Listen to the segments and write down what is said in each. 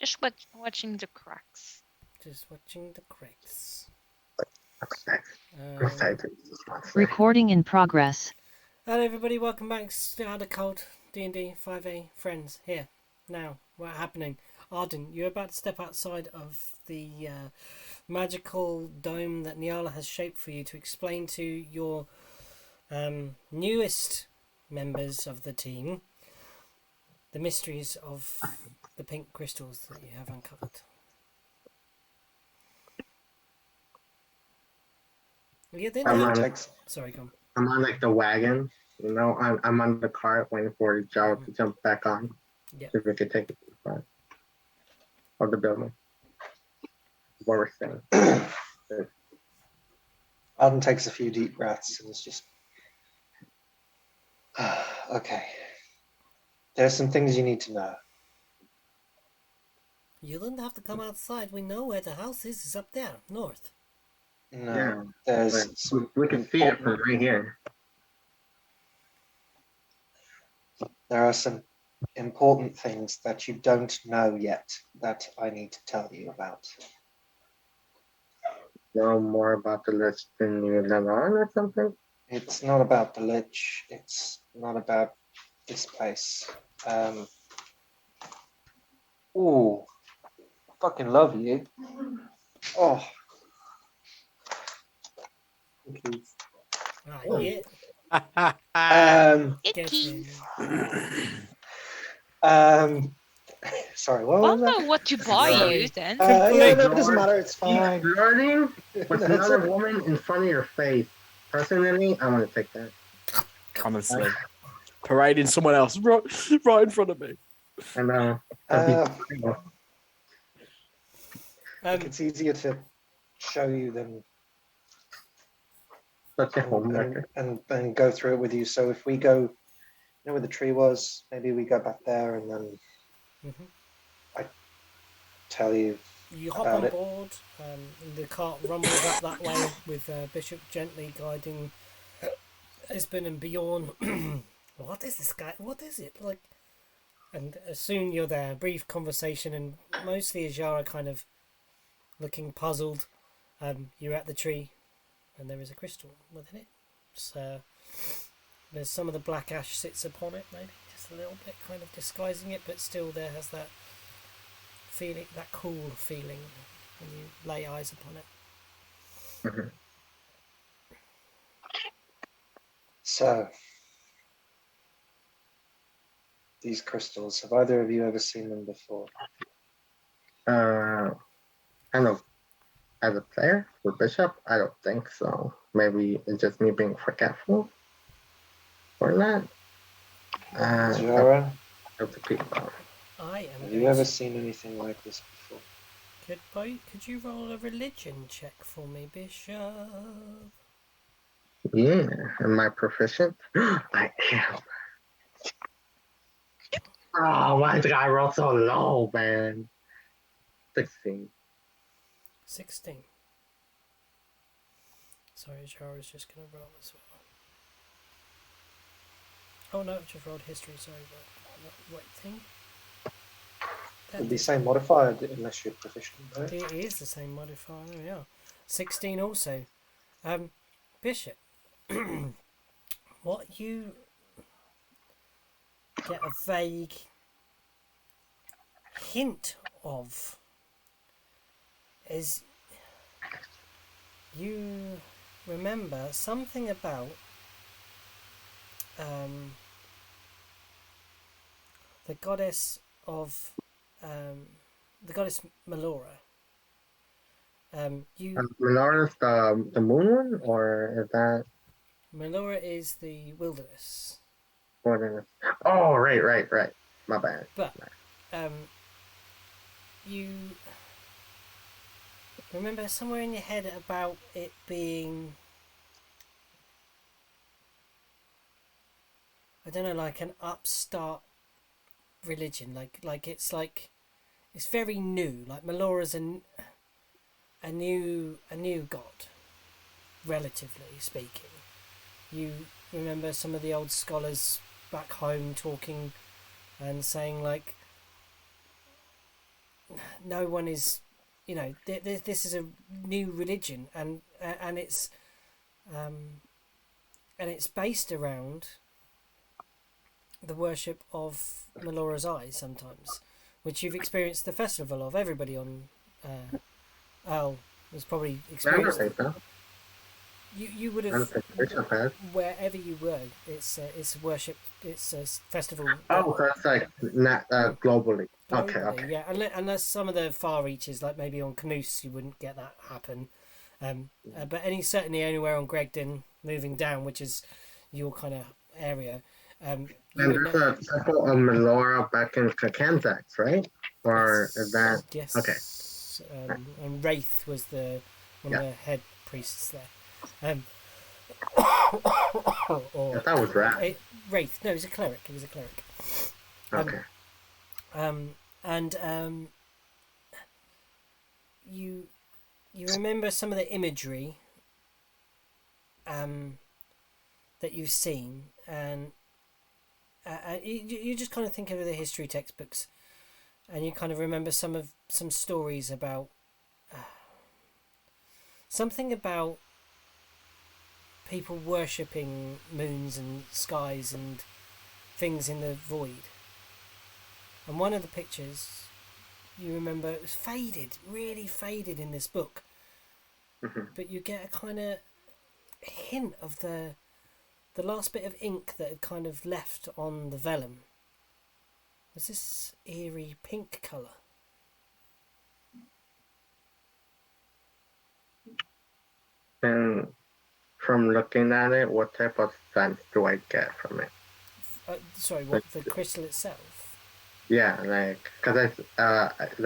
Just watching the cracks. Just watching the cracks. Recording in progress. Hello everybody, welcome back to Out of Cold D&D 5e friends here. Now, what's happening? Arden, you're about to step outside of the magical dome that Nyala has shaped for you to explain to your newest members of the team the mysteries of the pink crystals that you have uncovered. You didn't Sorry, go on. I'm on like the wagon, you know. I'm on the cart waiting for Joe to jump back on. Yeah. So we could take it to the front of the building. What we're saying. Arden takes a few deep breaths and is just okay. There's some things you need to know. You don't have to come outside. We know where the house is. It's up there, north. No, Yeah, there's some we can see it from right here. there are some important things that you don't know yet that I need to tell you about. Know more about the list than you let on or something? It's not about the Lich. It's not about this place. Ooh, fucking love you. Oh. Cookies. Icky. Sorry, what was that? Know what to buy you then. Yeah, no, it doesn't matter. It's fine. Flirting with another woman in front of your face. Personally, I want to take that. Honestly, parading someone else right in front of me. I know. It's easier to show you than and then go through it with you. So if we go, you know where the tree was, maybe we go back there and then I tell you. You hop on board. The cart rumbles up that way with Bishop gently guiding Esben and Bjorn. What is this guy? What is it like? And soon you're there. Brief conversation, and mostly Ajara kind of looking puzzled. You're at the tree, and there is a crystal within it. So there's some of the black ash sits upon it, maybe just a little bit, kind of disguising it, but still there has that feeling, that cool feeling when you lay eyes upon it. So, these crystals, have either of you ever seen them before? Kind of as a player for Bishop, I don't think so. Maybe it's just me being forgetful or not. Zara? Have you ever seen anything like this before? Could you roll a religion check for me, Bishop? Yeah, am I proficient? I am. Oh, why did I roll so low, man? 16. 16. Sorry, Jara's just going to roll as well. Oh no, I've just rolled history, sorry, but right thing. It'll be the same modifier unless you're proficient, right? It is the same modifier, there we are. 16 also. Bishop, what you get a vague hint of is you remember something about the goddess of the goddess Melora. Melora's the moon one, or is that? Melora is the wilderness. Oh, right. My bad. But you remember somewhere in your head about it being, I don't know, like an upstart religion, like it's very new. Like Melora's a new god, relatively speaking. You remember some of the old scholars back home talking and saying like no one is, this is a new religion, and it's based around the worship of Melora's Eye sometimes, which you've experienced the festival of. Everybody on Earl was probably I don't experienced. think so. You would I don't have, think Bishop has. wherever you were. It's worship. It's a festival. Oh, so it's like not globally. Okay, Globally, okay. yeah. Unless some of the far reaches, like maybe on Canoose, you wouldn't get that happen. But certainly anywhere on Gregdon, moving down, which is your kind of area. You And would there's know. a temple of Melora back in Kakanzax, right? Or is that Yes. okay? And Wraith was one of Yeah. the head priests there. I thought it was Rat. Wraith. No, he was a cleric. He was a cleric. Okay. And you remember some of the imagery that you've seen, and you just kind of think of the history textbooks, and you kind of remember some stories about something about people worshipping moons and skies and things in the void. And one of the pictures you remember, it was faded, really faded in this book, but you get a kind of hint of the last bit of ink that had kind of left on the vellum was this eerie pink colour. And from looking at it, what type of sense do I get from it? Sorry, what, the crystal itself? Yeah, like, cause I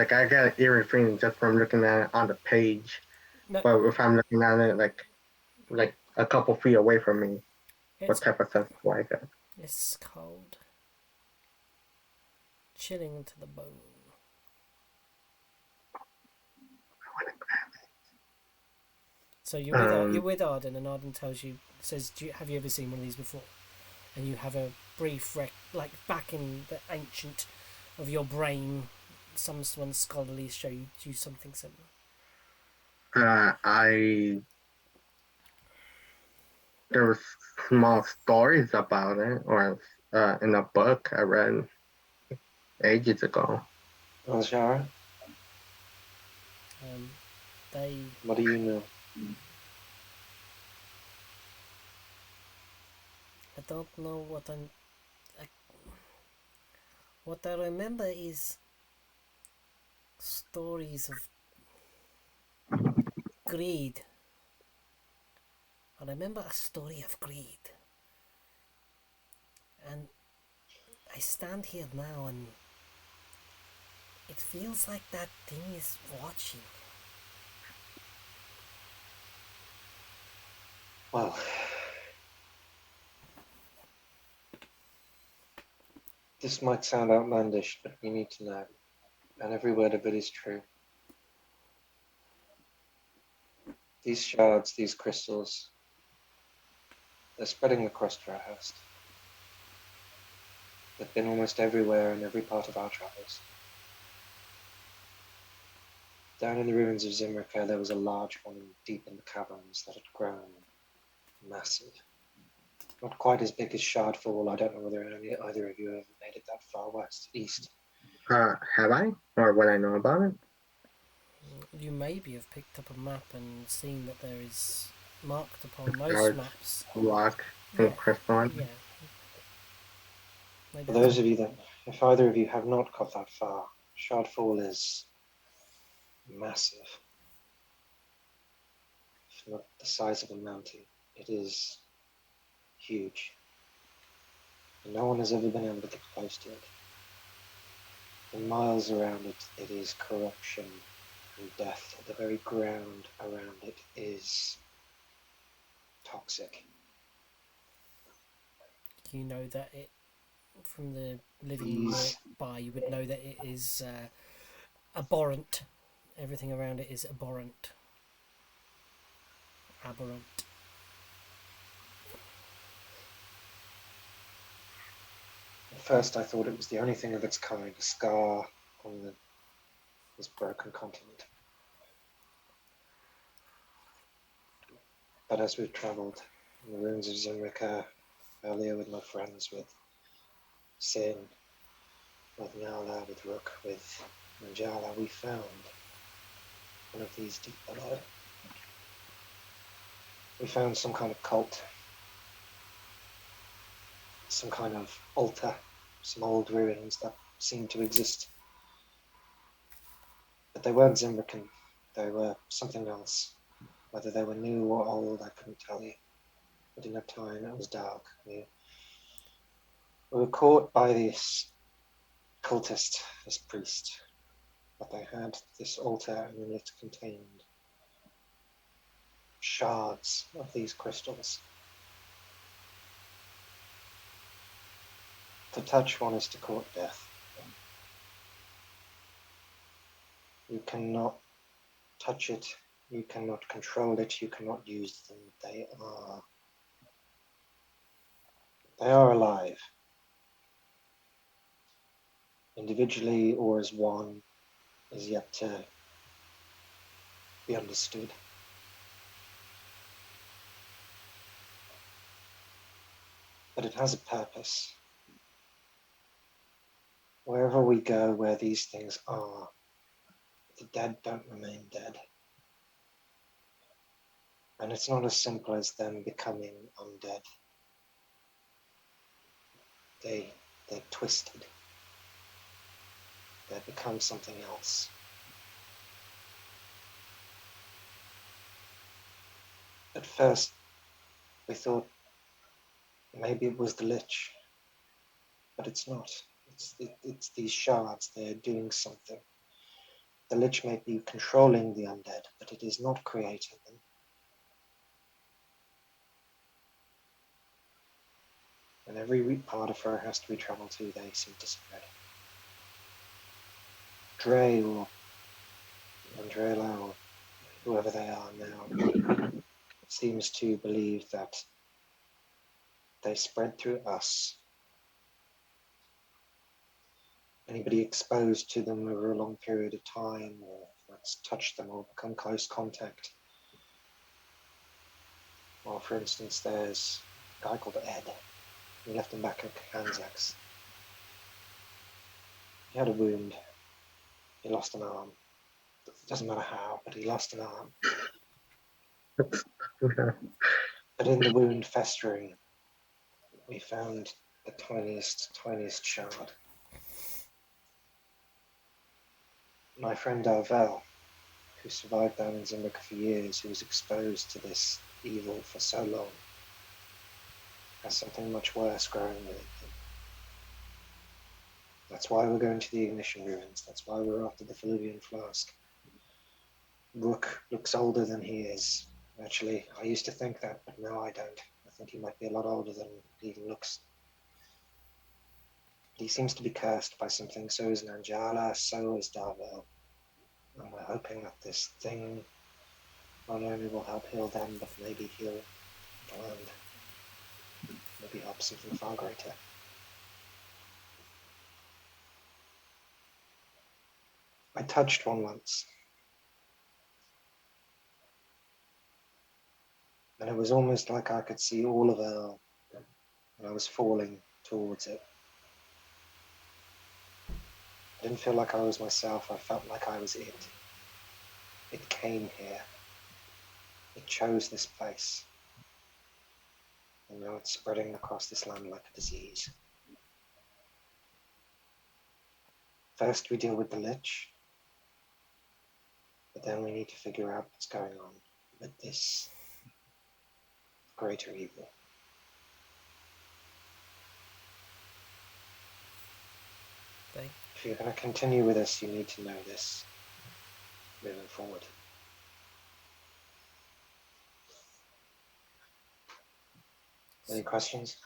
get an eerie feeling just from looking at it on the page. No, But if I'm looking at it like a couple feet away from me, what it's type of sense do I get? it's cold, chilling to the bone. So you're with Arden, and Arden says, have you ever seen one of these before? And you have a brief like back in the ancient of your brain, someone scholarly show you something similar. There was small stories about it, or in a book I read ages ago. Oh, Shara, They what do you know? I don't know what I remember is stories of greed. I remember a story of greed. And I stand here now and it feels like that thing is watching. Well, this might sound outlandish, but you need to know, and every word of it is true. These shards, these crystals, they're spreading across Dryhurst. They've been almost everywhere in every part of our travels. Down in the ruins of Zimrica, there was a large one deep in the caverns that had grown massive. Not quite as big as Shardfall. I don't know whether either of you have made it that far east. Have I? Or would I know about it? You maybe have picked up a map and seen that there is marked upon most Large maps. rock and Yeah. crystal. Yeah. Maybe For those of you that, if either of you have not got that far, Shardfall is massive. If not the size of a mountain, it is huge. And no one has ever been able to get close to it. For miles around it, it is corruption and death. The very ground around it is toxic. you know that it, from the living nearby, you would know that it is abhorrent. Everything around it is abhorrent. Aberrant. At first I thought it was the only thing of its kind, a scar on the this broken continent. But as we've travelled in the ruins of Zimrika, earlier with my friends, with Sin, with Nyala, with Rook, with Manjala, we found one of these deep below. We found some kind of cult, some kind of altar, some old ruins that seemed to exist. But they weren't Zimrican, they were something else. Whether they were new or old, I couldn't tell you. We didn't have time, it was dark. We were caught by this cultist, this priest. But they had this altar and it contained shards of these crystals. To touch one is to court death. You cannot touch it, you cannot control it, you cannot use them. They are alive. Individually or as one is yet to be understood. But it has a purpose. Wherever we go, where these things are, the dead don't remain dead. And it's not as simple as them becoming undead. They're twisted. They become something else. At first, we thought maybe it was the Lich, but it's not. It's these shards. They're doing something. The Lich may be controlling the undead, but it is not creating them. And every part of her has to be travelled to, they seem to spread. Dre or Andrela or whoever they are now seems to believe that they spread through us. Anybody exposed to them over a long period of time, or that's touched them or become close contact. Or for instance, there's a guy called Ed. We left him back at Anzacs. He had a wound. He lost an arm. It doesn't matter how, but he lost an arm. But in the wound festering, we found the tiniest shard. My friend Darvel, who survived down in Zimrica for years, who was exposed to this evil for so long, has something much worse growing within him. That's why we're going to the Ignition Ruins. That's why we're after the Vermillion flask. Rook looks older than he is. Actually, I used to think that, but now I don't. I think he might be a lot older than he even looks. But he seems to be cursed by something. So is Nanjala, so is Darvel. And we're hoping that this thing not only will help heal them, but maybe heal the land. Maybe help something far greater. I touched one once. And it was almost like I could see all of Earl, and I was falling towards it. I didn't feel like I was myself, I felt like I was it. It came here. It chose this place. And now it's spreading across this land like a disease. First we deal with the Lich, but then we need to figure out what's going on with this greater evil. If you're going to continue with this, you need to know this moving forward. Any questions?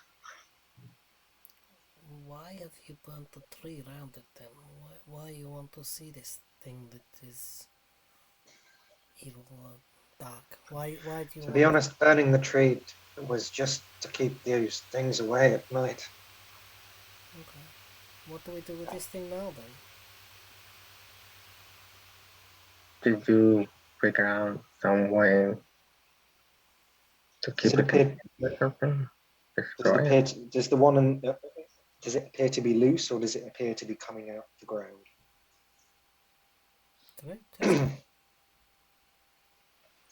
Why have you burnt the tree around it then? Why you want to see this thing that is evil or dark? Why do you To want be honest, burning the tree was just to keep those things away at night. Okay. What do we do with this thing now then? did you figure out some way to Does keep it it appear? or something? Does it Destroy appear? it? Does the one in, does it appear to be loose, or does it appear to be coming out of the ground? Don't know. Test it.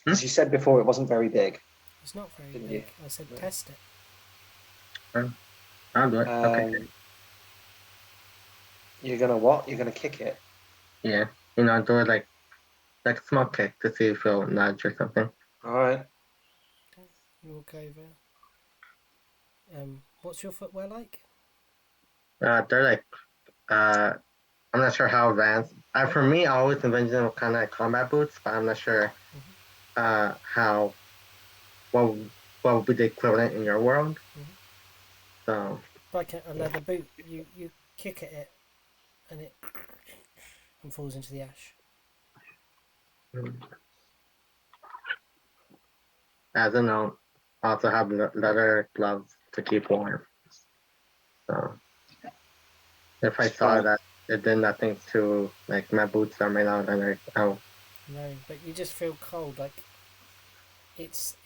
Because you said before it wasn't very big. It's not very Didn't big. you? I said No. test it. I'll do it. Okay. You're gonna what? You're gonna kick it. Yeah. Do it like a small kick to see if it'll nudge or something. All right. You walk over. What's your footwear like? They're like I'm not sure how advanced. For me, I always envisioned them kind of like combat boots, but I'm not sure how what would be the equivalent in your world. So Like a leather boot. You kick at it, and it falls into the ash. as a note, I also have leather gloves to keep warm. So if I saw that it did nothing to like my boots are made out of leather, oh No, but you just feel cold. Like it's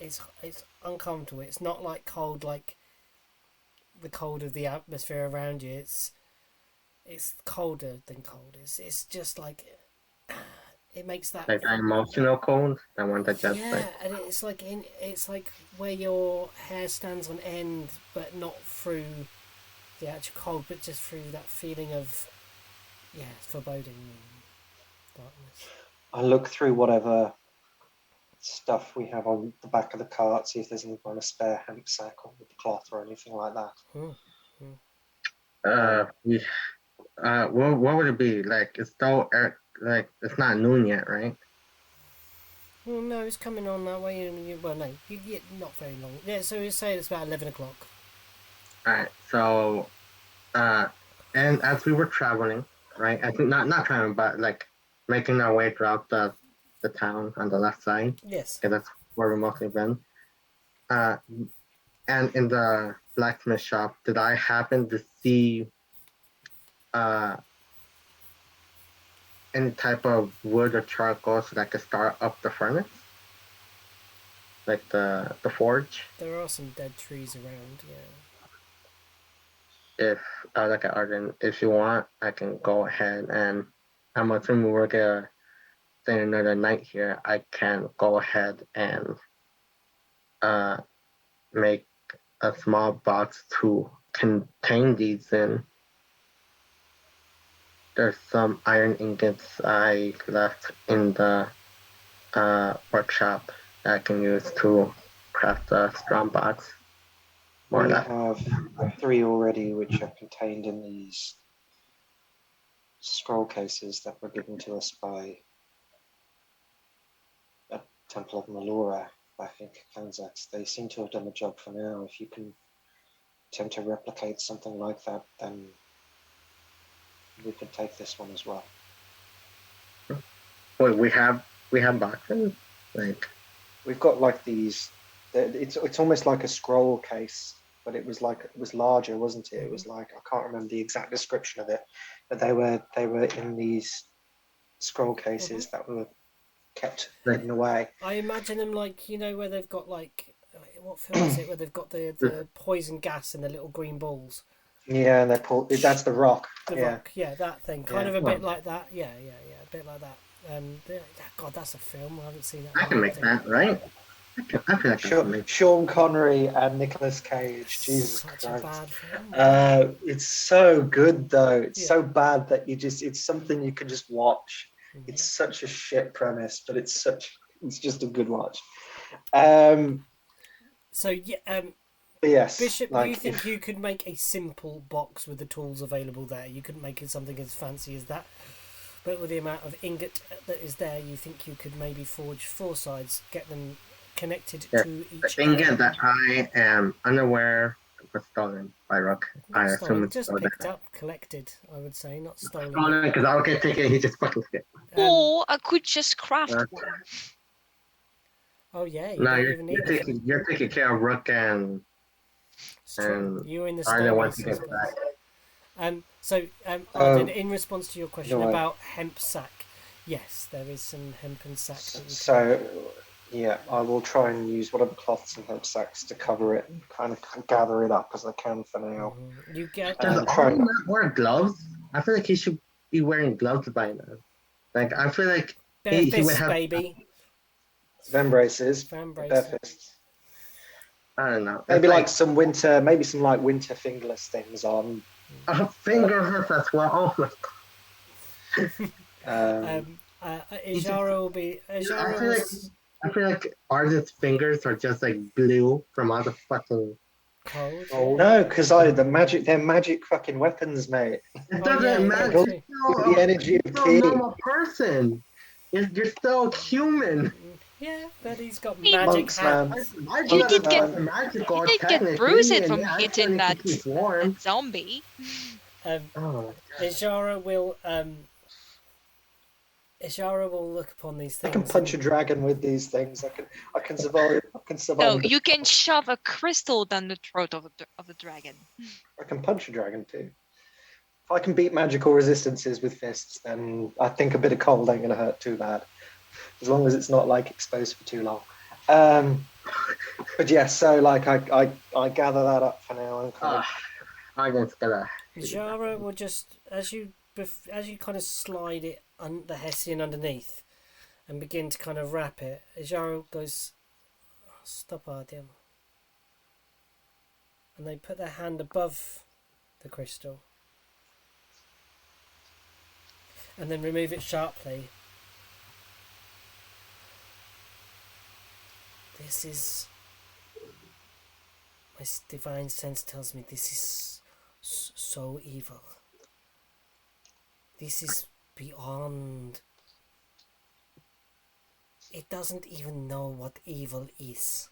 uncomfortable. It's not like cold like the cold of the atmosphere around you. It's colder than cold. It's just like it makes that like an emotional cold, the one that just yeah, like and it's like where your hair stands on end, but not through the actual cold, but just through that feeling of foreboding and darkness. I'll look through whatever stuff we have on the back of the cart, see if there's any kind of spare hemp sack or with cloth or anything like that. we what would it be like? It's still like it's not noon yet, right? Well, no, it's coming on that way. Well, no, not very long. Yeah, so we say it's about 11 o'clock. All right, so and as we were traveling, right? I think not traveling, but like making our way throughout the town on the left side. Yes. because that's where we mostly been. And in the blacksmith shop, did I happen to see any type of wood or charcoal so that I could start up the furnace? Like the forge? There are some dead trees around, yeah. If like Arden, if you want, I can go ahead and I'm assuming we're gonna stay another night here. I can go ahead and make a small box to contain these in. There's some iron ingots I left in the workshop that I can use to craft a strong box. More We or less. have 3 already, which are contained in these scroll cases that were given to us by a Temple of Melora back in Kansas. They seem to have done the job for now. If you can attempt to replicate something like that, then we can take this one as well. Wait, we have boxes? Like we've got like these. It's almost like a scroll case, but it was larger, wasn't it? It was like, I can't remember the exact description of it, but they were in these scroll cases that were kept hidden away. I imagine them like, where they've got like, what film is it, where they've got the poison gas in the little green balls. Yeah, and that's the rock. Rock, that thing. Kind of a bit like that. Yeah, a bit like that. God, that's a film. I haven't seen that. I can make that, right? I feel like I can make Sean Connery and Nicolas Cage. Jesus Such Christ. a bad film. It's so good though. It's so bad that it's something you can just watch. It's such a shit premise, but it's just a good watch. Yes, Bishop, do you think you could make a simple box with the tools available there? You couldn't make it something as fancy as that, but with the amount of ingot that is there, you think you could maybe forge 4 sides, get them connected to each the ingot that I am unaware was stolen by Rook. I assume it's just picked up, collected, I would say, not stolen. Stolen because I'll get taken, he just fucking it. Or I could just craft one. Oh yeah, you don't even need it. You're taking care of Rook and you're in the stone. Arden, in response to your question about hemp sack, Yes, there is some hempen sacks that you can. So, yeah, I will try and use whatever cloths and hemp sacks to cover it and kind of gather it up as I can for now. You get Does try- Arnold not wear gloves? I feel like he should be wearing gloves by now. Like, I feel like bare he would fists, have. baby. Fan braces, Fan bare braces. fists. I don't know. Maybe It's like some winter, maybe some like winter fingerless things on. finger hurts as well. Oh my Ijaro will be. I Ijaro feel like was artists' fingers are just like blue from all the fucking. cold. Oh yeah. no, because they're magic fucking weapons, mate. It Oh, doesn't yeah, matter. yeah, You're still The energy of you're still a ki. normal person. You're still human. Yeah, but he's got mean, magic Monks, man. hands. My You blood did is get- not magical, You did get technically, bruised and from yeah, I hitting still that, need to keep warm. that zombie. Oh, Ijaro will Ijaro will look upon these I things. can punch a and- dragon with these things. I can survive. I can survive. No, with the- you can shove a crystal down the throat of a dragon. I can punch a dragon too. If I can beat magical resistances with fists, then I think a bit of cold ain't gonna hurt too bad, as long as it's not like exposed for too long. But yeah, so like I gather that up for now and kind of I'm just gonna. Ijaro will just as you kind of slide it the Hessian underneath and begin to kind of wrap it. Ijaro goes, "Stop, Artyom," and they put their hand above the crystal and then remove it sharply. This is my divine sense tells me this is so evil. This is beyond. It doesn't even know what evil is.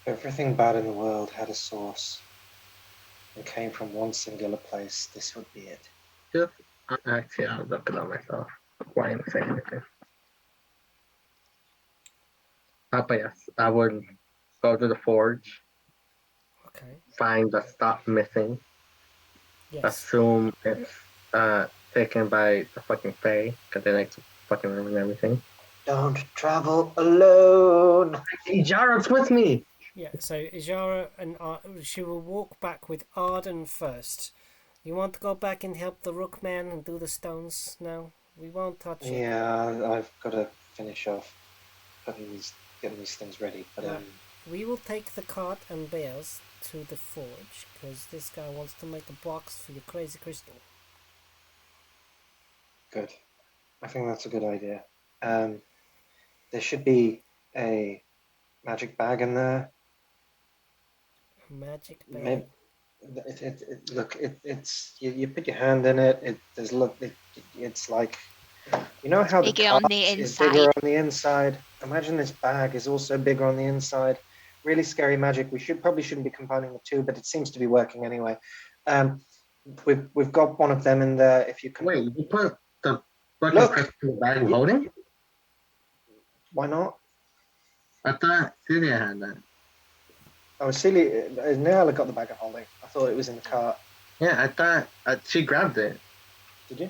everything bad in the world had a source and came from one singular place. This would be it. Just actually, I'll look it up myself. Why am I saying anything? But yes, I would go to the forge, Okay. find the stuff missing, Yes. assume it's taken by the fucking Fae, because they like to fucking ruin everything. Don't travel alone. Jared's with me! Yeah. So Ijara and she will walk back with Arden first. You want to go back and help the Rookman and do the stones now? We won't touch it. Yeah, I've got to finish off getting these things ready. But Right. We will take the cart and bales to the forge because this guy wants to make a box for your crazy crystal. good. I think that's a good idea. There should be a magic bag in there. Magic bag. Maybe, it's you put your hand in it. It's like, you know how the Bigger on cart the is bigger inside. on the inside. Imagine this bag is also bigger on the inside. Really scary magic. We probably shouldn't be combining the two, but it seems to be working anyway. We've got one of them in there. If you can, Wait, you put the fucking Look. crystal in the bag of holding? why not? I thought Celia had that. Oh, Celia, Niall got the bag of holding. I thought it was in the cart. Yeah, I thought she grabbed it. Did you?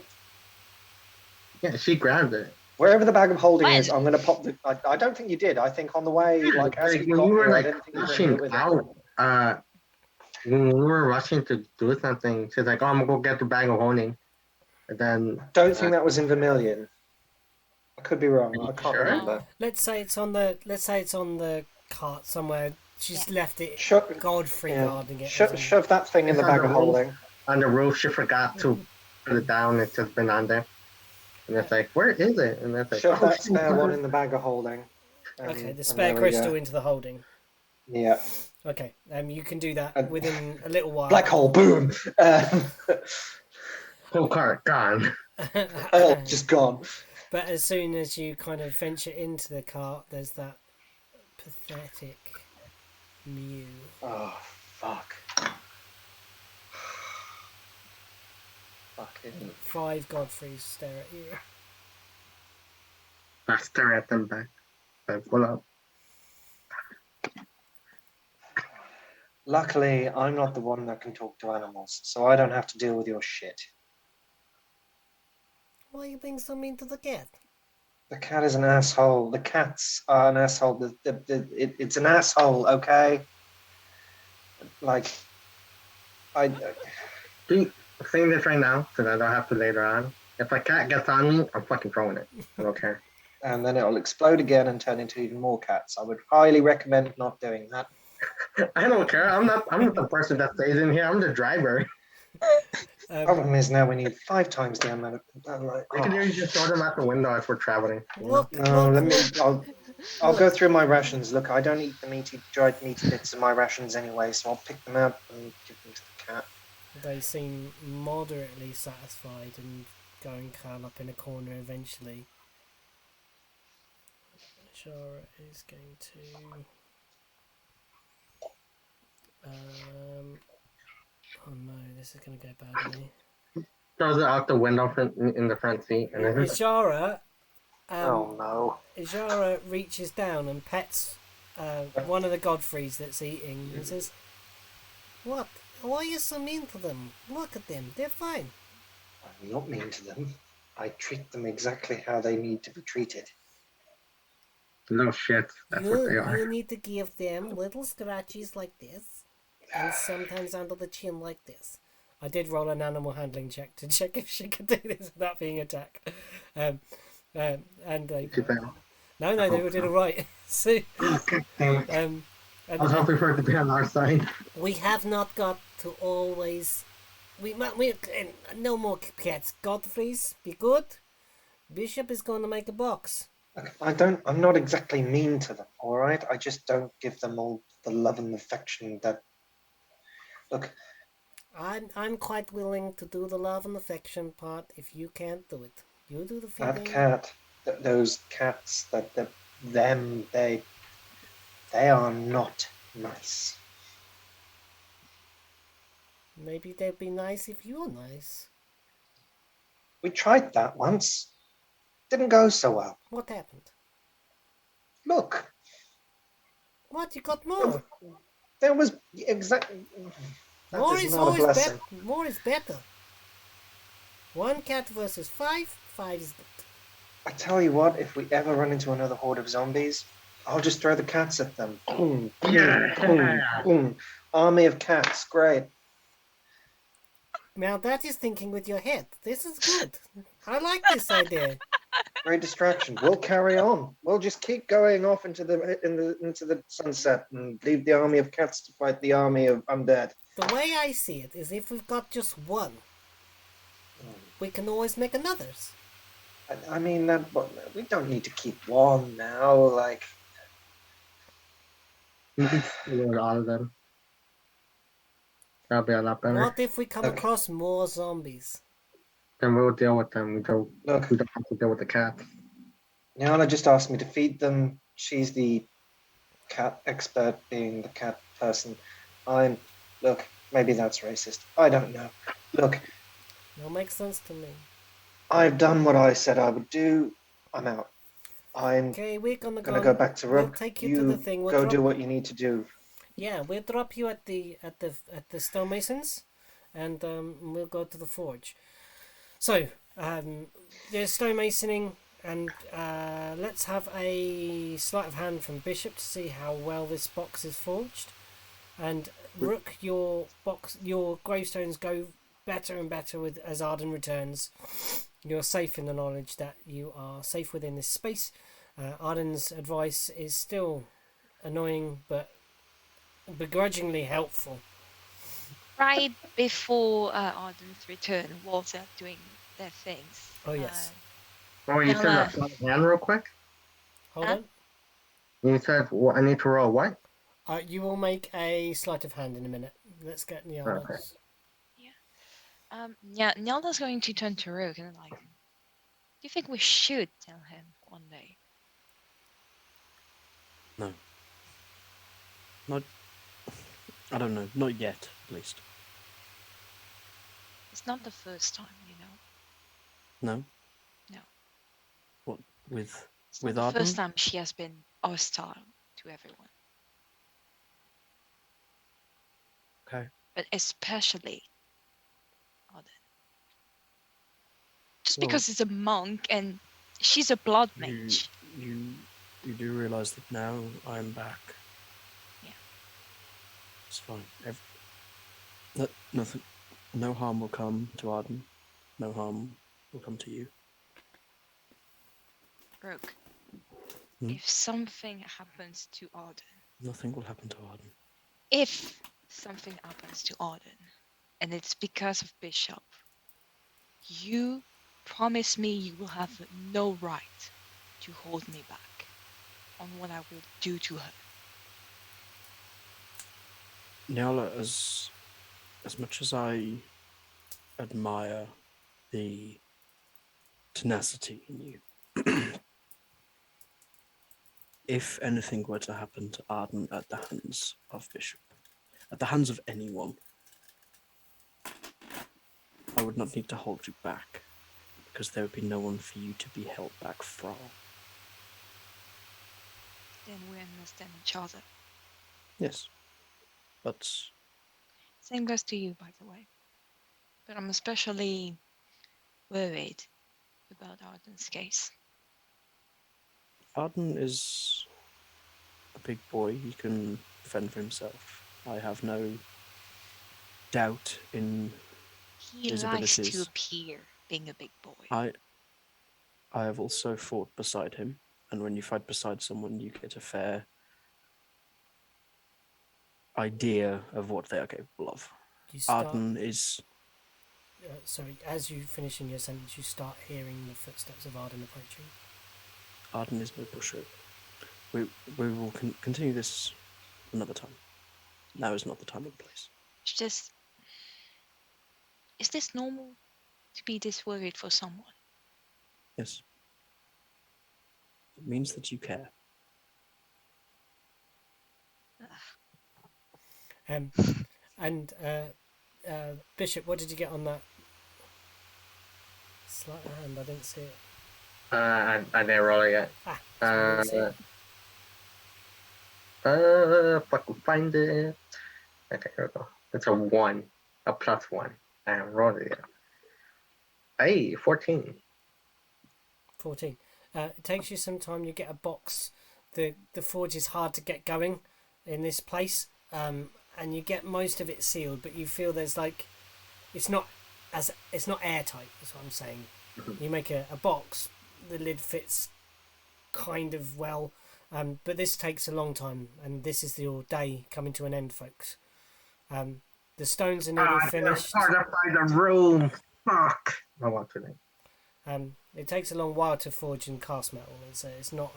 Yeah, she grabbed it. Wherever the bag of holding When? is, I'm going to pop the. I don't think you did. I think on the way, like as Like, we when got you were here, I like didn't think you brought it rushing with out, when we were rushing to do something, she's like, "Oh, I'm gonna go get the bag of holding," and then I don't think that was in Vermillion. I could be wrong. I can't Sure. remember. Let's say it's on the cart somewhere. She's left it. Shove, Godfrey yeah. guarding it. or shove, something. shove that thing in the It's on bag the of roof. holding. on the roof, she forgot to put it down. It's just been on there, and it's like, "Where is it?" And it's like, Shove "Oh, that shit, spare it's one on in the bag of holding. Okay, the and spare there we crystal go. into the holding. Yeah. Okay, you can do that And- within a little while. Black hole, boom! Whole cart gone." Just gone. But as soon as you kind of venture into the cart, there's that pathetic mew. Oh, fuck. Fucking. 5 Godfreys stare at you. I stare at them back. Like, what up? Luckily, I'm not the one that can talk to animals, so I don't have to deal with your shit. Why are you being so mean to the cat? The cat is an asshole. The cats are an asshole. It's an asshole, okay? Like, I See, saying this right now, so that I don't have to later on. If a cat gets on me, I'm fucking throwing it. I don't care. and then it'll explode again and turn into even more cats. I would highly recommend not doing that. I don't care. I'm not the person that stays in here. I'm the driver. Problem is now we need 5 times the amount of. I'm like, We could oh, usually just throw them out the window as we're traveling. You know? Look, no, look, let me. look. I'll go Look. through my rations. Look, I don't eat the dried meaty bits of my rations anyway, so I'll pick them out and give them to the cat. They seem moderately satisfied and going curl up in a corner eventually. Shara is going to. Oh no, this is going to go badly. Throws it out the window in the front seat, and then Ishara, Oh no. Ishara reaches down and pets one of the Godfreys that's eating and says, "What? Why are you so mean to them? Look at them, they're fine." I'm not mean to them. I treat them exactly how they need to be treated. little shits. That's what they You are. need to give them little scratches like this, and sometimes under the chin like this. I did roll an animal handling check to check if she could do this without being attacked. And they no, they did all right. So, Okay, damn it. and I was hoping for it to be on our side. we have not got to always. We no more cats. Godfrey's, be good. Bishop is going to make a box. Look, I'm not exactly mean to them, all right? I just don't give them all the love and affection that. Look, I'm quite willing to do the love and affection part if you can't do it. You do the that feeding. cat, those cats, they are not nice. Maybe they'd be nice if you were nice. We tried that once. Didn't go so well. What happened? Look, What, you got more? there was exactly. That More is is not a always blessing. better. More is better. 1 cat versus 5. 5 is good. I tell you what, if we ever run into another horde of zombies, I'll just throw the cats at them. Boom, boom, Yeah. boom, boom. Army of cats, great. Now that is thinking with your head. This is good. I like this idea. Great distraction. We'll carry on. We'll just keep going off into the sunset and leave the army of cats to fight the army of undead. The way I see it is if we've got just one, we can always make another's. I mean, we don't need to keep one now. Like, You can steal all of them. That'll be a lot better. What if we come Okay. across more zombies? Then we'll deal with them. We don't look, have to deal with the cats. Nyala just asked me to feed them. She's the cat expert, being the cat person. Look, maybe that's racist. I don't know. Look, That makes sense to me. I've done what I said I would do. I'm out. I'm Okay, we're gonna go back to We'll Rook. take you to the thing. We'll go drop, do what you need to do. Yeah, we'll drop you at the stonemasons, and we'll go to the forge. So, there's stonemasoning, and let's have a sleight of hand from Bishop to see how well this box is forged. And Rook, your gravestones go better and better with as Arden returns. You're safe in the knowledge that you are safe within this space. Arden's advice is still annoying, but begrudgingly helpful. Right before Arden's return, whilst they're doing their things. Oh yes. Oh, you Well, said a flat hand real quick? Hold Huh? on. You said well, I need to roll what? You will make a sleight of hand in a minute. Let's get Nyala. Okay. Yeah, Nelda's going to turn to Rook and like, do you think we should tell him one day? No. Not. I don't know. Not yet, at least. It's not the first time, you know. No. No. What with It's with not the Arden? first time she has been hostile to everyone, Okay. but especially Arden. Just Well, because it's a monk and she's a blood you mage. you you do realize that now I'm back. Yeah. It's fine. Nothing. No harm will come to Arden. No harm will come to you. Brooke, Hmm? if something happens to Arden, Nothing will happen to Arden. if something happens to Arden, and it's because of Bishop, you promise me you will have no right to hold me back on what I will do to her. Nyala, as much as I admire the tenacity in you, if anything were to happen to Arden at the hands of Bishop, at the hands of anyone, I would not need to hold you back, because there would be no one for you to be held back from. Then we understand each other. Yes, but Same goes to you, by the way. But I'm especially worried about Arden's case. Arden is a big boy. He can fend for himself. I have no doubt in He his likes to abilities. appear being a big boy. I have also fought beside him, and when you fight beside someone, you get a fair idea of what they are capable of. You start. Arden is Sorry, as you finish in your sentence, you start hearing the footsteps of Arden approaching. no pushover. We will continue this another time. Now is not the time or the place. It's just, is this normal to be this worried for someone? Yes, it means that you care. Ugh. And Bishop, what did you get on that sleight of hand? I didn't see it. I didn't roll it yet. So I didn't see it. If I can find it. Okay, here we go. It's a 1, a +1. I haven't rolled it yet. Hey, 14. 14. It takes you some time. You get a box. The forge is hard to get going in this place, and you get most of it sealed, but you feel there's like it's not airtight. That's what I'm saying. You make a box. The lid fits kind of well, but this takes a long time, and this is your day coming to an end, folks. The stones are nearly finished. Hard to find a room. Fuck. I want to name. It takes a long while to forge and cast metal. It's not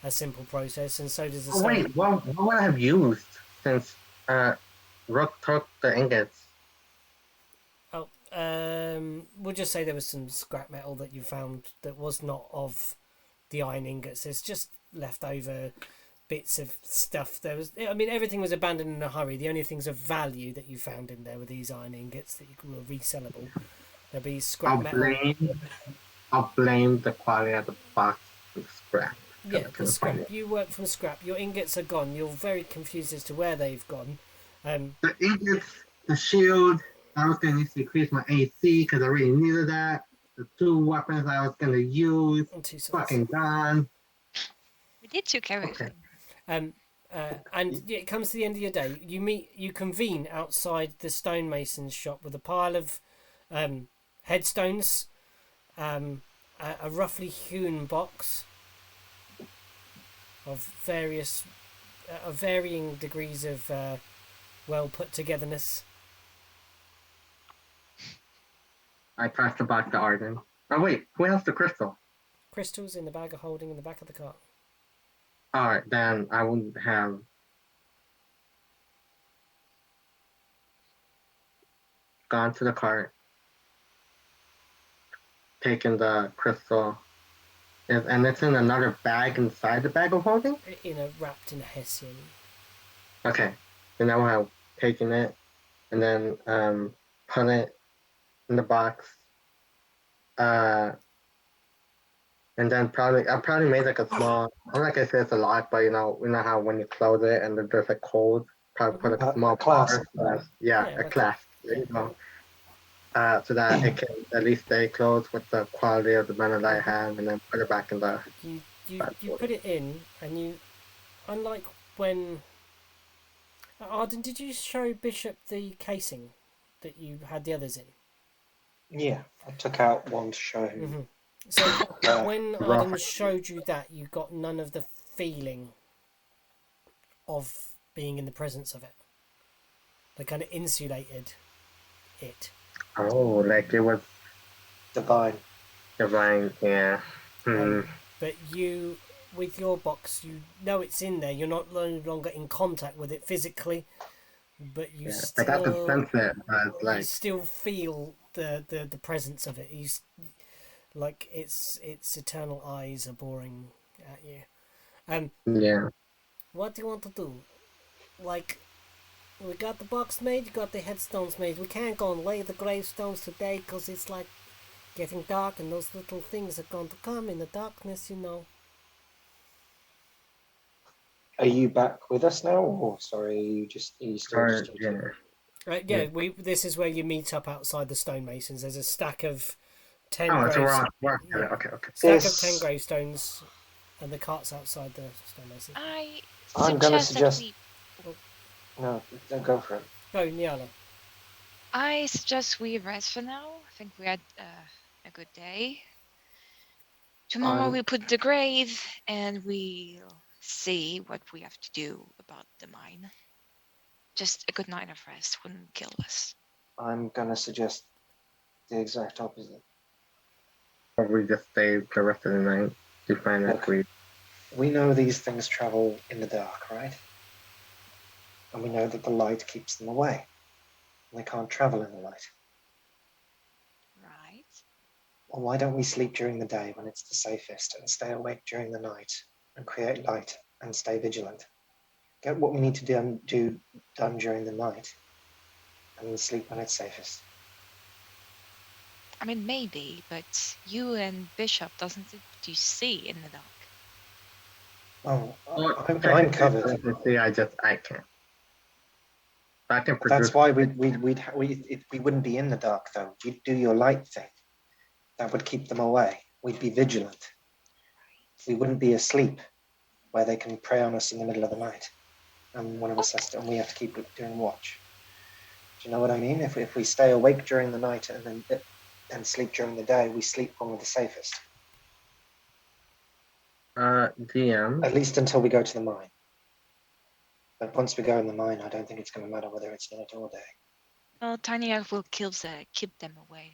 a simple process, and so does the Oh stone. wait, what would I have used since Rook took the ingots? Oh, we'll just say there was some scrap metal that you found that was not of the iron ingots. It's just leftover bits of stuff. Everything was abandoned in a hurry. The only things of value that you found in there were these iron ingots that were resellable. There'll be scrap metal. I'll blame the quality of the box with scrap. Yeah, the scrap. You work from scrap. Your ingots are gone. You're very confused as to where they've gone. The ingots, the shield, I was going to increase my AC because I really needed that. The 2 weapons I was going to use, fucking gone. We did took everything. And it comes to the end of your day. You convene outside the stonemason's shop with a pile of headstones, a roughly hewn box of varying degrees of well put togetherness. I passed the box to Arden. Oh wait, who has the crystal? Crystals in the bag of holding in the back of the cart. Alright, then I would have gone to the cart, taken the crystal, and it's in another bag inside the bag of holding? Wrapped in a hessian. Okay, then I would have taken it and then put it in the box. And then I probably made like a small. I'm not gonna say it's a lot, but you know how when you close it and there's like holes, probably put like a small clasp. a clasp. Yeah, a clasp. There you go. so that it can at least stay close with the quality of the banner that I have, and then put it back in the You put it in, and you, unlike when Arden, did you show Bishop the casing that you had the others in? Yeah, I took out one to show him. Mm-hmm. So when rough. Arden showed you that, you got none of the feeling of being in the presence of it. They kind of insulated it. Oh, like it was Divine. divine. Yeah. Hmm. But you, with your box, you know it's in there. You're not no longer in contact with it physically, but you Yeah. I got to sense it, but it's you like still feel the presence of it. Like its eternal eyes are boring at you. yeah. What do you want to do? Like, we got the box made, you got the headstones made. We can't go and lay the gravestones today because it's like getting dark and those little things are going to come in the darkness, you know. Are you back with us now, or sorry, are you still Or just in yeah. camp? Yeah, this is where you meet up outside the stonemasons. There's a stack of 10 Oh, so we're graves. on. We're Yeah. okay. Okay. Stack of 10 This gravestones and the cart's outside the stonemasons. I I'm gonna suggest that suggest. we No, don't go for it. Go, Nyala. I suggest we rest for now. I think we had a good day. Tomorrow I'm we put the grave and we'll see what we have to do about the mine. Just a good night of rest wouldn't kill us. I'm gonna suggest the exact opposite. Or we just stay the rest of the night to find our Look, sleep. we know these things travel in the dark, right? And we know that the light keeps them away. And they can't travel in the light. Right. Well, why don't we sleep during the day when it's the safest and stay awake during the night and create light and stay vigilant? Get what we need to do done during the night and then sleep when it's safest. I mean, maybe, but you and Bishop doesn't think you see in the dark. Oh, Well, I'm technically, covered. see, I can't. I can produce. That's why we wouldn't be in the dark though. You'd do your light thing. That would keep them away. We'd be vigilant. We wouldn't be asleep where they can prey on us in the middle of the night. And one of us has to, and we have to keep doing watch. Do you know what I mean? If we stay awake during the night and then sleep during the day, we sleep when we're the safest. DM. At least until we go to the mine. But once we go in the mine, I don't think it's going to matter whether it's night or day. Well, Tiny Elf will keep them away.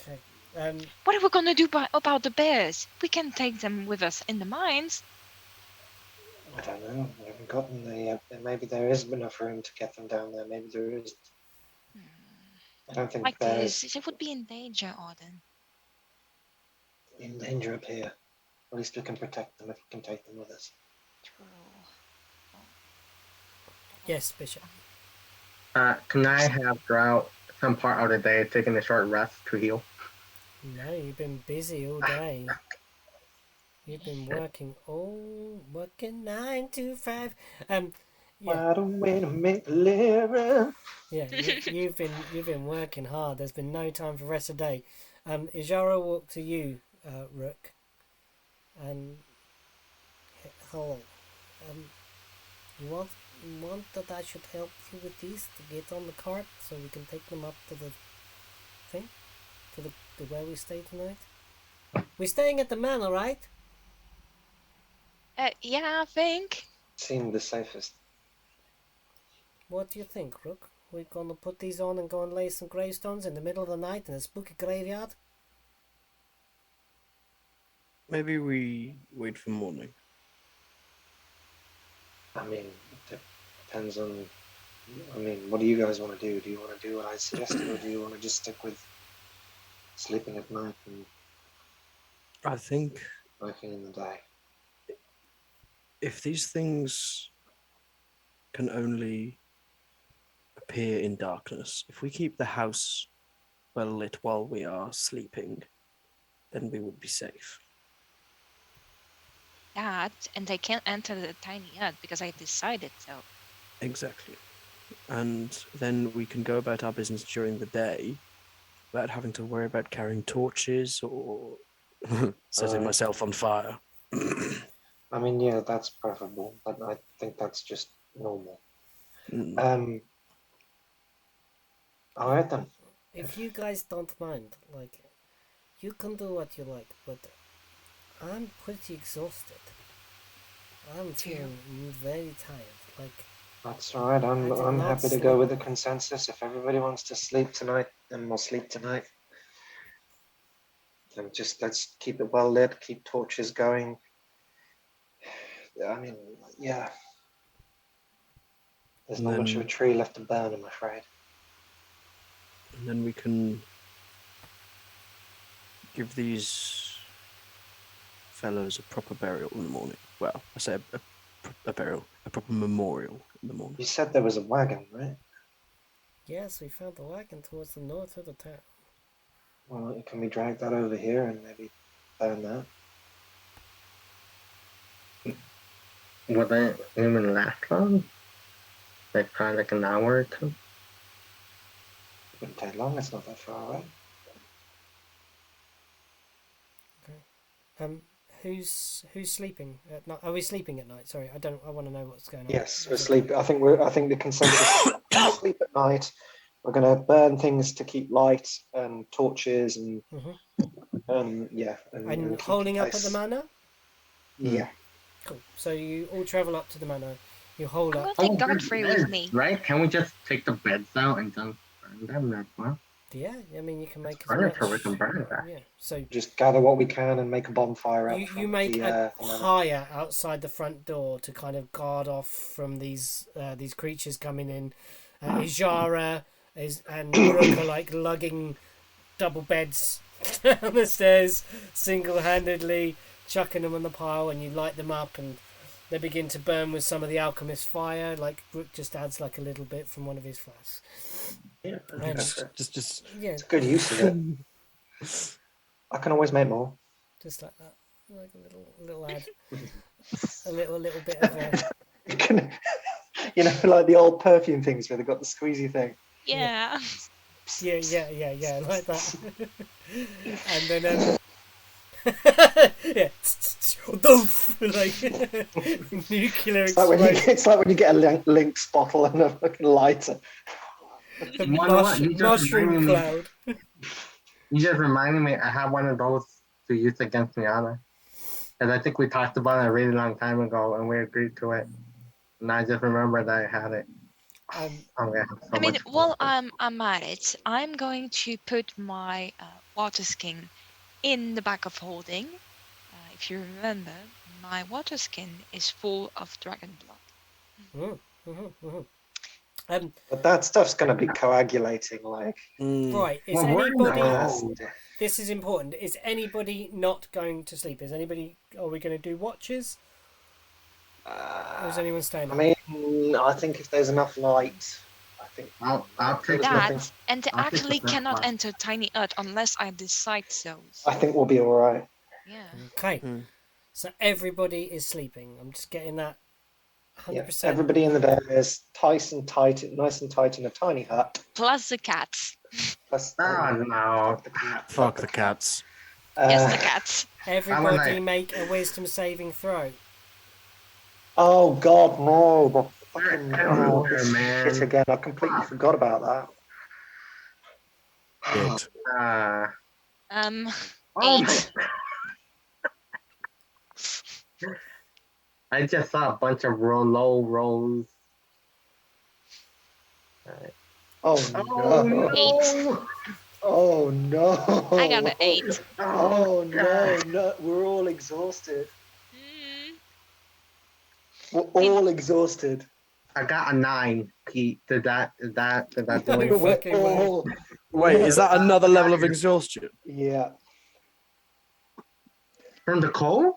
Okay. What are we gonna do about the bears? We can take them with us in the mines. I don't know. We haven't gotten there yet. Maybe there is enough room to get them down there. Maybe there isn't. I don't think Like there's this, it would be in danger, Arden. in danger up here. At least we can protect them if we can take them with us. True. Yes, Bishop. Can I have throughout some part of the day taking a short rest to heal? No, you've been busy all day. You've been working 9 to 5. Yeah, Why don't we make a living? yeah. You've been working hard. There's been no time for rest of the day. Ijara walked to you, Rook, and hello. You want that I should help you with these to get on the cart so we can take them up to the thing, to the where we stay tonight. We're staying at the manor, right? Yeah, I think. Seemed the safest. What do you think, Rook? We're gonna put these on and go and lay some gravestones in the middle of the night in a spooky graveyard? Maybe we wait for morning. I mean, it depends on. I mean, what do you guys want to do? Do you want to do what I suggested, or do you want to just stick with sleeping at night and I think working in the day? if these things can only appear in darkness, if we keep the house well lit while we are sleeping, then we would be safe. That, and they can't enter the tiny hut because I decided so. Exactly. and then we can go about our business during the day without having to worry about carrying torches or setting Alright. myself on fire. I mean, yeah, that's preferable, but I think that's just normal. Mm. All right then. If you guys don't mind, like, you can do what you like, but I'm pretty exhausted. I'm feeling very tired. Like, That's all right. I did I'm not happy to go with the sleep. consensus. If everybody wants to sleep tonight, then we'll sleep tonight. And just let's keep it well lit, keep torches going. I mean, yeah, there's And not much of a then, tree left to burn, I'm afraid. and then we can give these fellows a proper burial in the morning. Well, I say a burial, a proper memorial in the morning. You said there was a wagon, right? Yes, we found the wagon towards the north of the town. Well, can we drag that over here and maybe burn that? Would that even last long? Like probably like an hour or two? It wouldn't take long. It's not that far away. Who's sleeping at night? Are we sleeping at night? Sorry, I want to know what's going on. Yes, we're sleep. I think the consensus is sleep at night. We're gonna burn things to keep light and torches and yeah, And keep holding the up at the place. manor? Yeah. Cool. So you all travel up to the manor. You hold I'm up. gonna take there's Godfrey with beds, me. right? Can we just take the beds out and just burn them? That's well. Yeah, I mean you can make as Furniture, we much. can burn that. Yeah. So Just gather what we can and make a bonfire out you front make of a the manor. pyre outside the front door to kind of guard off from these creatures coming in. Ijara and Uruk are like lugging double beds down the stairs single-handedly, chucking them on the pile, and you light them up and they begin to burn with some of the alchemist's fire. Like Rook just adds like a little bit from one of his flasks. Yeah, And Just yeah, it's a good use of it. I can always make more. just like that, like a little add, a little bit of a. You can, like the old perfume things where they got the squeezy thing. Yeah. Yeah, like that. And then yeah, doof, like nuclear explosion. It's like when you get a Lynx bottle and a fucking lighter. The You wanna what? You just mushroom reminded me- cloud. You just reminded me, I have one of those to use against Miata. And I think we talked about it a really long time ago and we agreed to it. And I just remember that I had it. I'm gonna have so I mean, much while fun. I'm at it, I'm going to put my water skin in the bag of holding. If you remember, my water skin is full of dragon blood. But that stuff's going to be coagulating, like. Right, is Well, we're in the anybody? cold. This is important. Is anybody not going to sleep? Is anybody? Are we going to do watches? Or is anyone staying I up? mean, I think if there's enough light, I think I'll take there's That nothing. and they I'll take the actually first cannot one. enter Tiny Earth unless I decide so. I think we'll be all right. Yeah. Okay, so everybody is sleeping. I'm just getting that Yeah, 100%. everybody in the bed is nice and tight in a tiny hut. Plus the cats. Plus, Oh no. Fuck the cats. Yes, the cats. Everybody like- make a wisdom saving throw. Oh God, no! The fucking everywhere, this man. shit again. I completely forgot about that. Shit. Uh, Um, oh my. 8. I just saw a bunch of low rolls. Oh Oh no! no! Oh no! I got an 8. Oh no! God. No, we're all exhausted. Mm. We're all exhausted. I got a 9, Pete. Did that do No anything? We're fucking way. all. Wait, is that another level of exhaustion? Yeah. From the cold?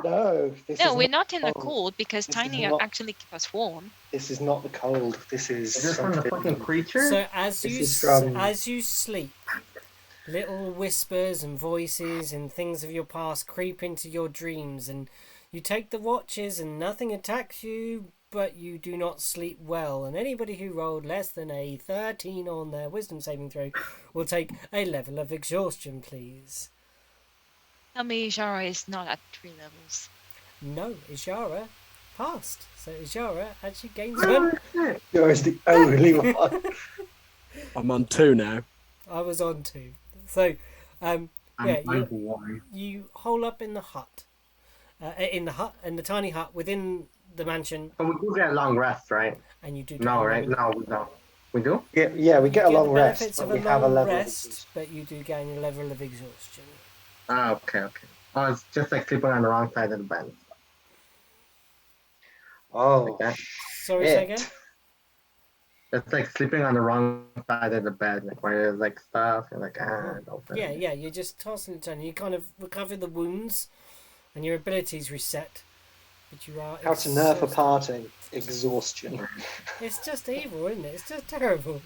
No. This No, is we're not in the cold. cold because This is Tiny Earth not- actually keep us warm. This is not the cold. This is. Is this from the something- fucking creature? So as This you is from- as you sleep, little whispers and voices and things of your past creep into your dreams, and you take the watches and nothing attacks you. but you do not sleep well, and anybody who rolled less than a 13 on their wisdom saving throw will take a level of exhaustion, please. Tell me Jara is not at 3 levels. No, Ishara passed. So Ishara actually gains one. You're the only one. I'm on 2 now. I was on 2. So, yeah, I'm worried. you hole up in the hut. In the tiny hut within the mansion, But we do get a long rest, right? and you do get No, a right? long- No, we don't. We do? Yeah, we get a you long the rest, benefits but of we a have a long level. rest, but you do gain a level of exhaustion. Ah, okay. Oh, it's just like sleeping on the wrong side of the bed. Oh, Like that. Sorry, say again? It's like sleeping on the wrong side of the bed, like where there's like stuff, and like don't. Yeah, you're just tossing and turning. You kind of recover the wounds, and your abilities reset. But you are how to nerf a exhausted. party. Exhaustion. It's just evil, isn't it? It's just terrible.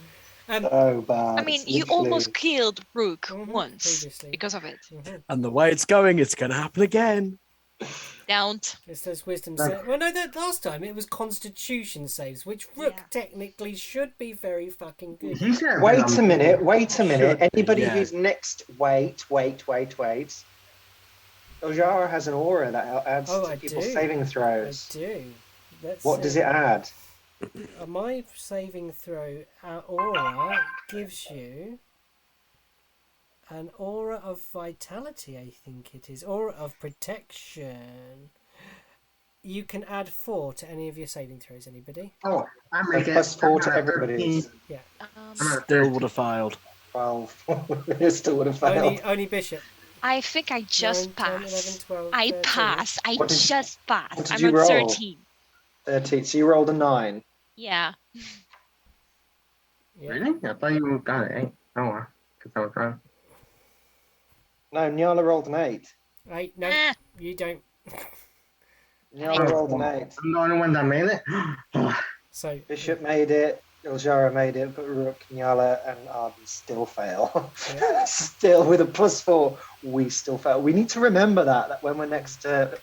So bad. I mean, It's you literally- almost killed Rook Mhm, once previously. because of it. And the way it's going, it's going to happen again. Don't. It says wisdom save. Well, no, that last time it was Constitution saves, which Rook Yeah. technically should be very fucking good. He should have Wait been a on- minute. Anybody yeah. who's next, wait. Ojara has an aura that adds Oh, to I people's do. saving I throws. do. Let's What see. does it add? My saving throw aura gives you an aura of vitality, I think it is. Aura of protection. You can add 4 to any of your saving throws, anybody? Oh, I So make it plus 4 to I'm at everybody's. 13. Yeah. Um, Still would have failed. 12. It still would have failed. Only Bishop. I think I just 9, 10, passed. 11, 12, I 13. passed. I What did- just what passed. did I'm you on roll? 13. 13. So you rolled a 9. Yeah. Yeah. Really? I thought you got it. Oh, well, because I was wrong. No, Nyala rolled an 8. 8, no, Ah, you don't. Nyala rolled an 8. I'm the only one that made it. So, Bishop made it. Iljara made it, but Rook, Nyala, and Arden still fail. Yeah. Still with a +4, we still fail. We need to remember that when we're next to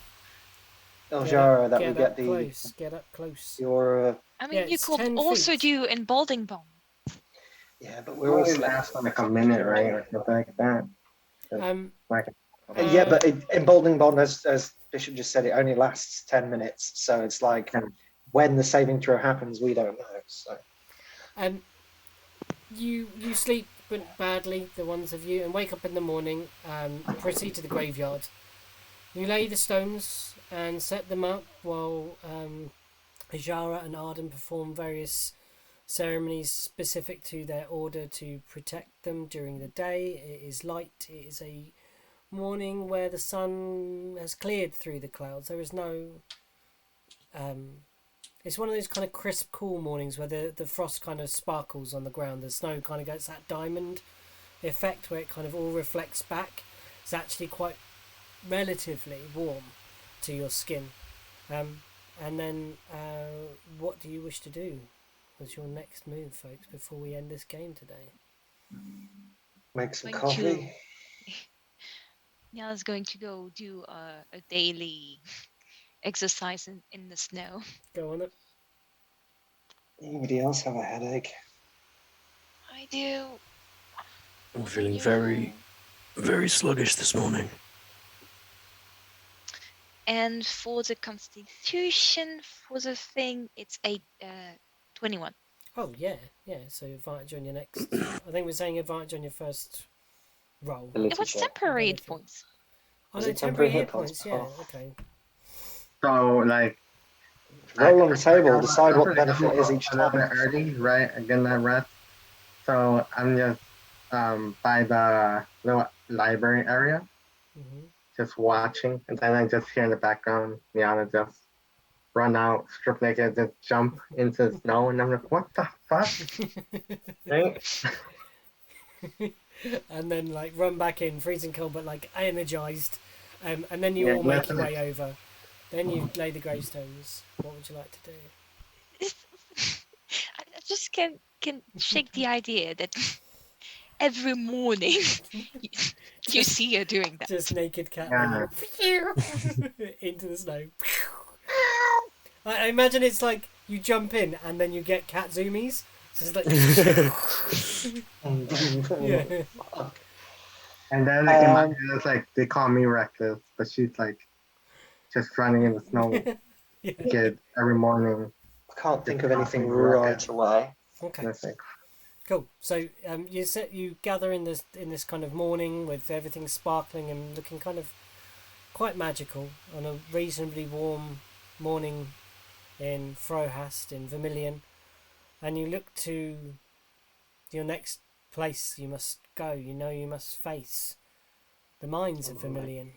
Iljara, that we get get up the close. Get up close. aura. I mean, Yeah, you it's could 10 also feet. do in Balding Bomb. Yeah, but We we're all only slept. last for like a minute, right? Or something like that. Like, Yeah, but in Balding Bond, as Bishop just said, it only lasts 10 minutes. So it's like when the saving throw happens, we don't know. So You sleep badly, the ones of you, and wake up in the morning, proceed to the graveyard. You lay the stones and set them up while Ajara and Arden perform various ceremonies specific to their order to protect them during the day. It is light. It is a morning where the sun has cleared through the clouds. There is no... it's one of those kind of crisp, cool mornings where the frost kind of sparkles on the ground. The snow kind of gets that diamond effect where it kind of all reflects back. It's actually quite relatively warm to your skin. And then, what do you wish to do? What's your next move, folks, before we end this game today? make some Thank coffee. Niala's going to go do a daily exercise in the snow. Go on it. Anybody else have a headache? I do. I'm feeling Yeah. very, very sluggish this morning. And for the constitution, for the thing, it's a 21. Oh, yeah. So advantage on your next... I think we're saying advantage on your first roll. Ability It was check. temporary hit Ability. points. Oh, Was no, it temporary temporary hit hit points, points? yeah, Oh. okay. so, like, Roll on the table. I- Decide what the I'm benefit is each a little bit time. early, right? Again, that rest. So I'm just by the little library area, Hmm. just watching, and then I just hear in the background Liana just run out, strip naked, just jump into the snow, and I'm like, what the fuck? Right? And then, like, run back in, freezing cold, but, like, energized. And then you Yeah, all make your definitely. way over. Then you lay the gravestones. What would you like to do? I just can shake the idea that every morning you see her doing that. Just naked cat Yeah. running into the snow. I imagine it's like you jump in and then you get cat zoomies. So it's like yeah. Fuck. And then like in my Um, head, it's like they call me reckless, but she's like just running in the snow Yeah. naked every morning. I can't think of Just anything crossing the wreck right away. Okay. And it's like, Cool. So you gather in this kind of morning with everything sparkling and looking kind of quite magical on a reasonably warm morning in Frohast in Vermillion, and you look to your next place you must go. You know you must face the mines of Vermillion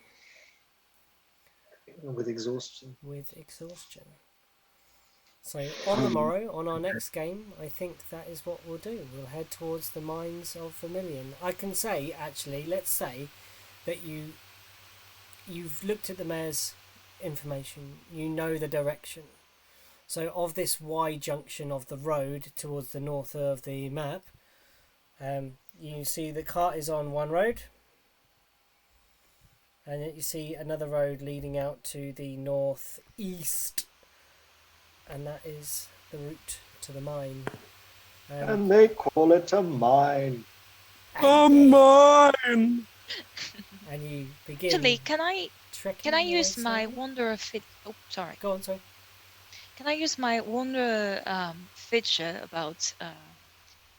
With exhaustion. with exhaustion. So on the morrow, on our next game, I think that is what we'll do. We'll head towards the mines of Vermillion. I can say, actually, let's say that you've looked at the mayor's information. You know the direction. So of this Y junction of the road towards the north of the map, you see the cart is on one road, and you see another road leading out to the northeast, and that is the route to the mine. And they call it a mine. Mine! And you begin Actually, trekking can I your way use my slowly. wonder fit? Oh, sorry. Go on, sorry. Can I use my wonder feature about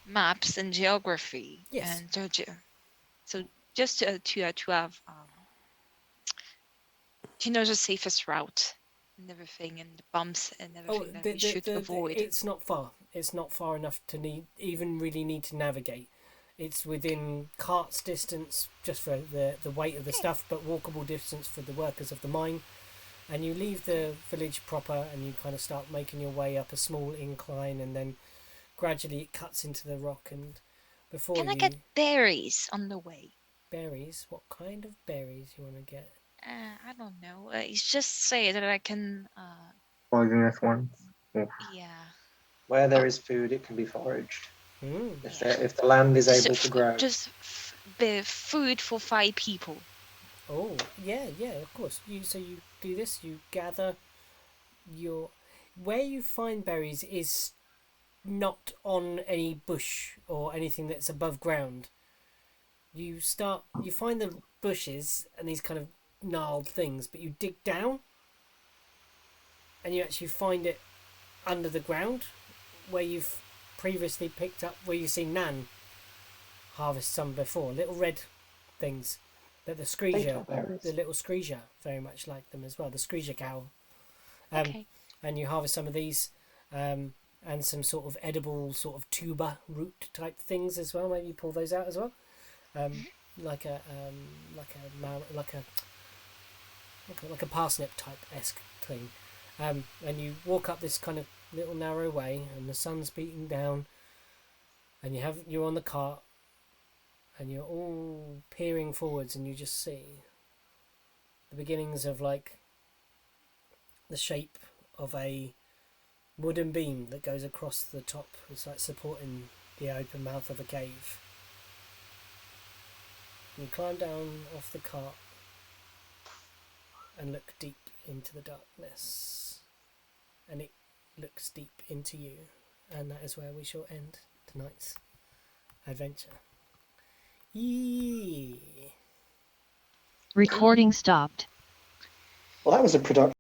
maps and geography? Yes. And so just to have to know the safest route and everything, and the bumps and Oh, everything that we should avoid. it's not far. It's not far enough to really need to navigate. It's within cart's distance just for the weight of the Okay. stuff, but walkable distance for the workers of the mine. And you leave the village proper, and you kind of start making your way up a small incline, and then gradually it cuts into the rock. And before Can I you get berries on the way? berries, what kind of berries you want to get? I don't know. It's just say that I can. poisonous ones. Yeah. Where there is food, it can be foraged. Mm. If the land is able to grow. Just the food for 5 people. Oh, yeah, of course. So you do this, you gather your... Where you find berries is not on any bush or anything that's above ground. You find the bushes and these kind of gnarled things, but you dig down and you actually find it under the ground where you've previously picked up, where you've seen Nan harvest some before, little red things. That the screesia, Berries. the little screesia, very much like them as well. The screesia cow, Okay. and you harvest some of these, and some sort of edible sort of tuber root type things as well. Maybe you pull those out as well, like a parsnip type esque thing, and you walk up this kind of little narrow way, and the sun's beating down, and you're on the cart. And you're all peering forwards, and you just see the beginnings of like the shape of a wooden beam that goes across the top. It's like supporting the open mouth of a cave. And you climb down off the cart and look deep into the darkness. And it looks deep into you. And that is where we shall end tonight's adventure. Yeah. Recording stopped. Well, that was a production.